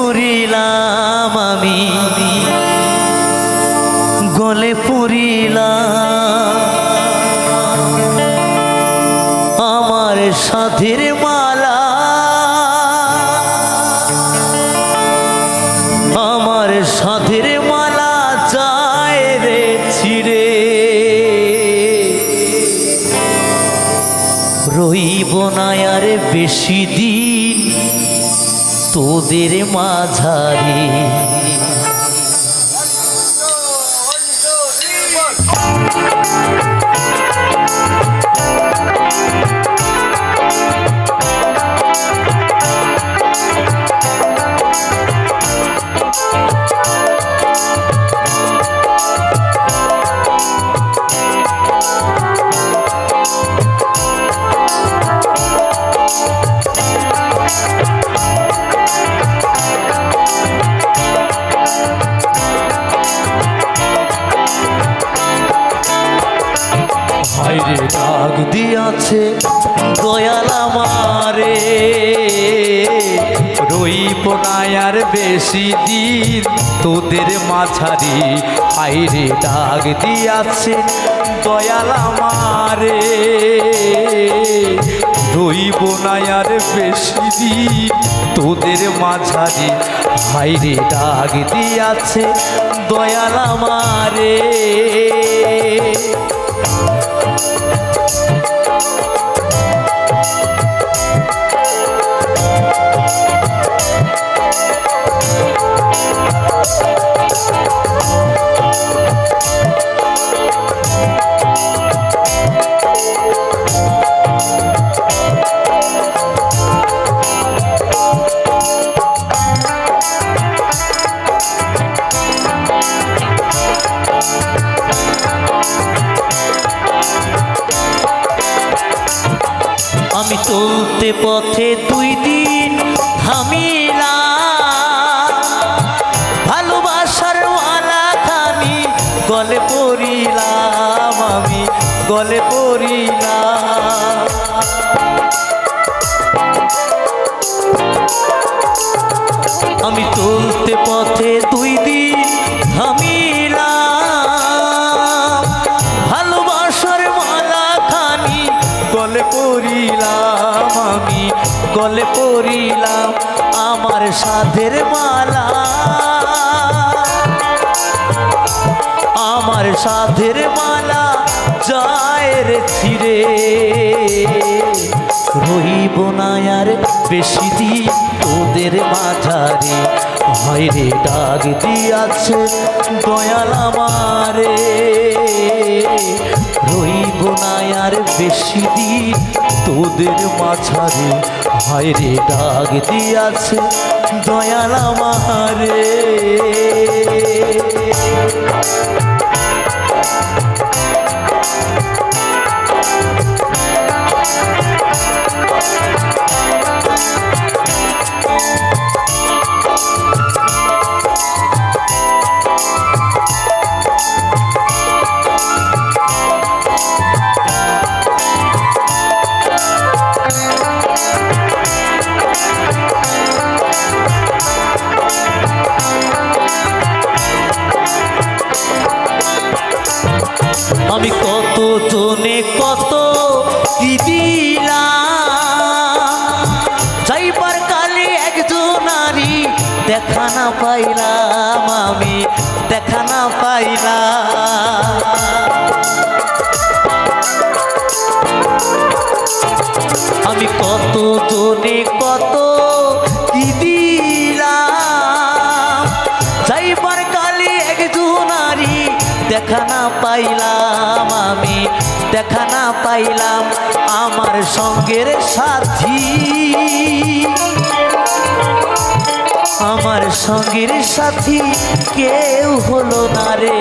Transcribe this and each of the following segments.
পড়িলাম আমি, গলে পড়িলাম আমার সাথীর মালা, আমার সাথীর মালা যায় রে ছিড়ে। রইব না আর বেশি দিন তোদের মাঝারে। হায়রে ডাক দিয়াছে দয়াল আমারে, রইব না আর বেশি দিন তোদের মাঝারি। হায়রে ডাক দিয়াছে দয়াল আমারে, রইব না আর বেশি দিন তোদের মাঝারি। হায়রে ডাক দিয়াছে দয়াল আমারে। আমি চলতে পথে 2 দিন থামিলাম, ভালোবাসার মালা খানি গলে পড়িলাম, আমি গলে পড়িলাম। আমি চলতে পথে 2 দিন থামিলাম, ভালোবাসার মালা খানি গলে পড়িলাম, আমি গলে পড়িলাম আমার সাধের মালা, আমার সাধের মালা যায় রে ছিড়ে। রইব না আর বেশি দিন তোদের মাঝারে। হায়রে ডাক দিয়াছে দয়াল আমারে, রইব না আর বেশি দিন তোদের মাঝারে। হায়রে ডাক দিয়াছে দয়াল আমারে। আমি কত জনে কত কি দিলাম, যাইবার কালে একজনারই দেখা না পাইলাম, আমি দেখা না পাইলাম। আমি কত জনে কত কি দিলাম, যাইবার কালে একজনারই দেখা না পাইলাম, আমি দেখা না পাইলাম আমার সঙ্গের সাথী, আমার সঙ্গের সাথী কেউ হলো না রে।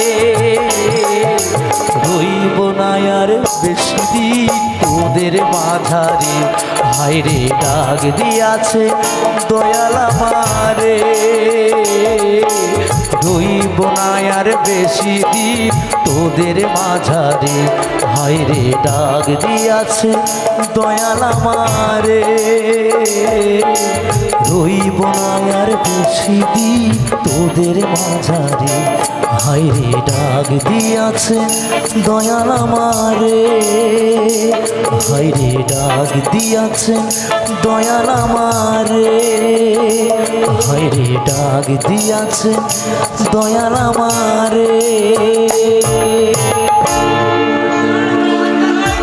রইব না আর বেশি দিন তোদের মাঝারে। হায়রে ডাক দিয়াছে দয়াল আমারে, রইব না আর বেশি দিন তোদের মাঝারে। হায়রে ডাক দিয়াছে দয়াল আমারে, রইব না আর বেশি দিন তোদের মাঝারে। হায়রে ডাক দিয়াছে দয়াল আমারে, হায়রে ডাক দিয়াছে দয়াল আমারে, হায়রে ডাক দিয়াছে দয়াল আমারে।